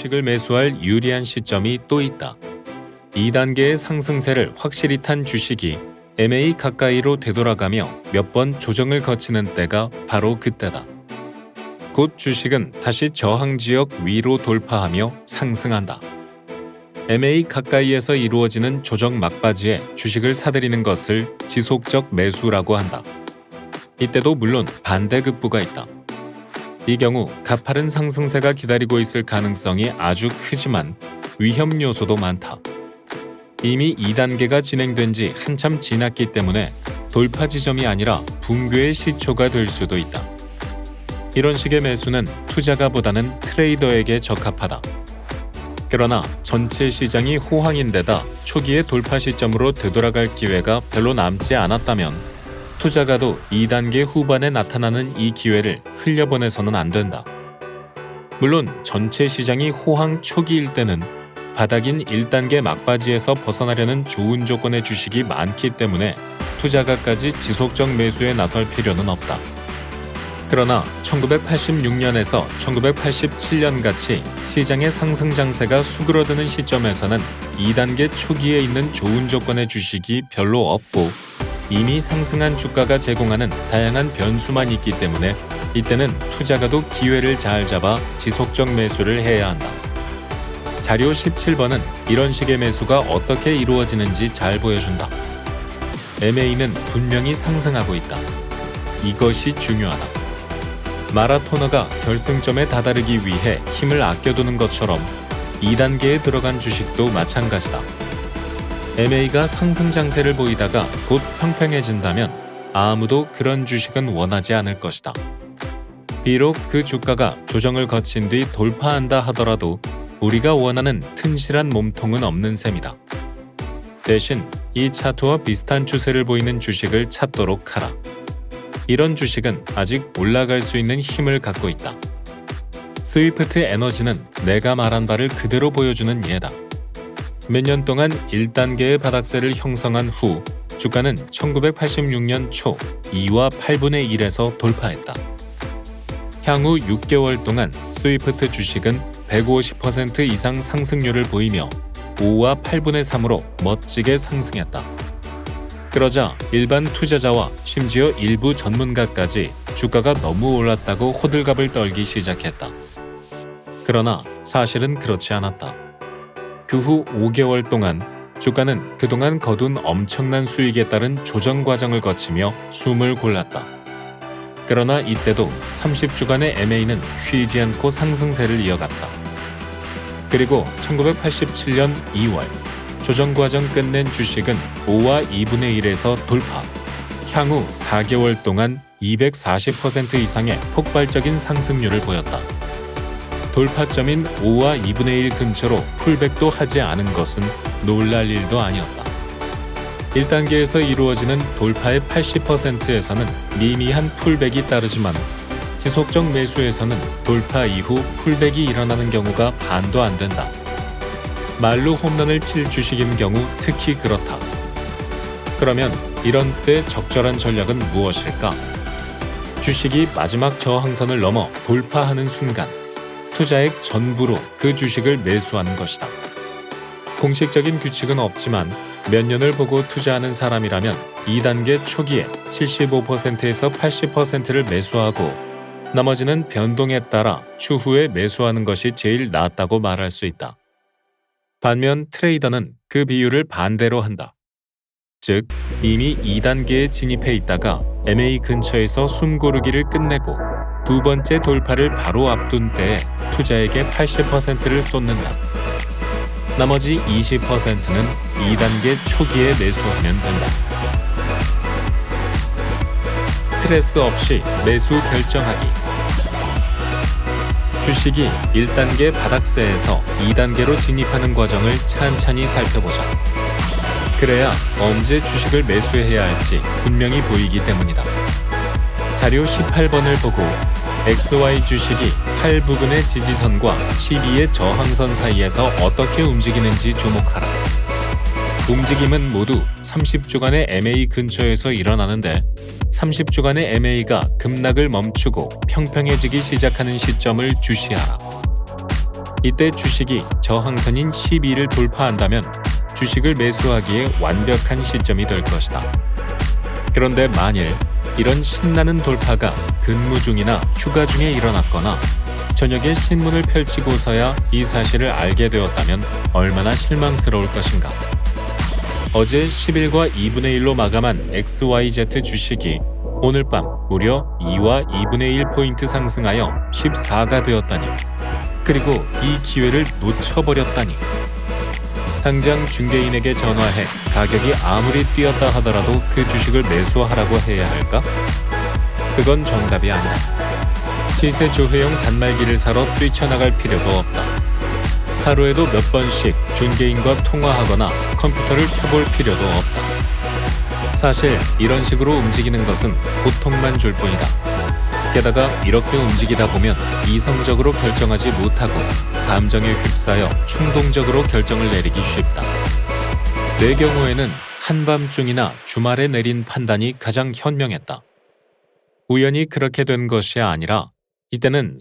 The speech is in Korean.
주식을 매수할 유리한 시점이 또 있다. 2단계의 상승세를 확실히 탄 주식이 MA 가까이로 되돌아가며 몇 번 조정을 거치는 때가 바로 그때다. 곧 주식은 다시 저항 지역 위로 돌파하며 상승한다. MA 가까이에서 이루어지는 조정 막바지에 주식을 사들이는 것을 지속적 매수라고 한다. 이때도 물론 반대급부가 있다. 이 경우 가파른 상승세가 기다리고 있을 가능성이 아주 크지만 위험 요소도 많다. 이미 2단계가 진행된 지 한참 지났기 때문에 돌파 지점이 아니라 붕괴의 시초가 될 수도 있다. 이런 식의 매수는 투자가보다는 트레이더에게 적합하다. 그러나 전체 시장이 호황인데다 초기의 돌파 시점으로 되돌아갈 기회가 별로 남지 않았다면 투자가도 2단계 후반에 나타나는 이 기회를 흘려보내서는 안 된다. 물론 전체 시장이 호황 초기일 때는 바닥인 1단계 막바지에서 벗어나려는 좋은 조건의 주식이 많기 때문에 투자가까지 지속적 매수에 나설 필요는 없다. 그러나 1986년에서 1987년 같이 시장의 상승 장세가 수그러드는 시점에서는 2단계 초기에 있는 좋은 조건의 주식이 별로 없고 이미 상승한 주가가 제공하는 다양한 변수만 있기 때문에 이때는 투자가도 기회를 잘 잡아 지속적 매수를 해야 한다. 자료 17번은 이런 식의 매수가 어떻게 이루어지는지 잘 보여준다. MA는 분명히 상승하고 있다. 이것이 중요하다. 마라토너가 결승점에 다다르기 위해 힘을 아껴두는 것처럼 2단계에 들어간 주식도 마찬가지다. MA가 상승 장세를 보이다가 곧 평평해진다면 아무도 그런 주식은 원하지 않을 것이다. 비록 그 주가가 조정을 거친 뒤 돌파한다 하더라도 우리가 원하는 튼실한 몸통은 없는 셈이다. 대신 이 차트와 비슷한 추세를 보이는 주식을 찾도록 하라. 이런 주식은 아직 올라갈 수 있는 힘을 갖고 있다. 스위프트 에너지는 내가 말한 바를 그대로 보여주는 예다. 몇 년 동안 1단계의 바닥세를 형성한 후 주가는 1986년 초 2와 8분의 1에서 돌파했다. 향후 6개월 동안 스위프트 주식은 150% 이상 상승률을 보이며 5와 8분의 3으로 멋지게 상승했다. 그러자 일반 투자자와 심지어 일부 전문가까지 주가가 너무 올랐다고 호들갑을 떨기 시작했다. 그러나 사실은 그렇지 않았다. 그 후 5개월 동안 주가는 그동안 거둔 엄청난 수익에 따른 조정 과정을 거치며 숨을 골랐다. 그러나 이때도 30주간의 MA는 쉬지 않고 상승세를 이어갔다. 그리고 1987년 2월 조정 과정 끝낸 주식은 5와 2분의 1에서 돌파. 향후 4개월 동안 240% 이상의 폭발적인 상승률을 보였다. 돌파점인 5와 2분의 1 근처로 풀백도 하지 않은 것은 놀랄 일도 아니었다. 1단계에서 이루어지는 돌파의 80%에서는 미미한 풀백이 따르지만 지속적 매수에서는 돌파 이후 풀백이 일어나는 경우가 반도 안 된다. 말로 홈런을 칠 주식인 경우 특히 그렇다. 그러면 이런 때 적절한 전략은 무엇일까? 주식이 마지막 저항선을 넘어 돌파하는 순간 투자액 전부로 그 주식을 매수하는 것이다. 공식적인 규칙은 없지만 몇 년을 보고 투자하는 사람이라면 2단계 초기에 75%에서 80%를 매수하고 나머지는 변동에 따라 추후에 매수하는 것이 제일 낫다고 말할 수 있다. 반면 트레이더는 그 비율을 반대로 한다. 즉, 이미 2단계에 진입해 있다가 MA 근처에서 숨고르기를 끝내고 두 번째 돌파를 바로 앞둔 때에 투자액의 80%를 쏟는다. 나머지 20%는 2단계 초기에 매수하면 된다. 스트레스 없이 매수 결정하기. 주식이 1단계 바닥세에서 2단계로 진입하는 과정을 찬찬히 살펴보자. 그래야 언제 주식을 매수해야 할지 분명히 보이기 때문이다. 자료 18번을 보고 XY 주식이 8 부근의 지지선과 12의 저항선 사이에서 어떻게 움직이는지 주목하라. 움직임은 모두 30주간의 MA 근처에서 일어나는데 30주간의 MA가 급락을 멈추고 평평해지기 시작하는 시점을 주시하라. 이때 주식이 저항선인 12를 돌파한다면 주식을 매수하기에 완벽한 시점이 될 것이다. 그런데 만일 이런 신나는 돌파가 근무 중이나 휴가 중에 일어났거나 저녁에 신문을 펼치고서야 이 사실을 알게 되었다면 얼마나 실망스러울 것인가. 어제 10일과 2분의 1로 마감한 XYZ 주식이 오늘 밤 무려 2와 2분의 1포인트 상승하여 14가 되었다니. 그리고 이 기회를 놓쳐버렸다니. 당장 중개인에게 전화해 가격이 아무리 뛰었다 하더라도 그 주식을 매수하라고 해야 할까? 그건 정답이 아니다. 시세 조회용 단말기를 사러 뛰쳐나갈 필요도 없다. 하루에도 몇 번씩 중개인과 통화하거나 컴퓨터를 켜볼 필요도 없다. 사실 이런 식으로 움직이는 것은 고통만 줄 뿐이다. 게다가 이렇게 움직이다 보면 이성적으로 결정하지 못하고 감정에 휩싸여 충동적으로 결정을 내리기 쉽다. 내 경우에는 한밤중이나 주말에 내린 판단이 가장 현명했다. 우연히 그렇게 된 것이 아니라 이때는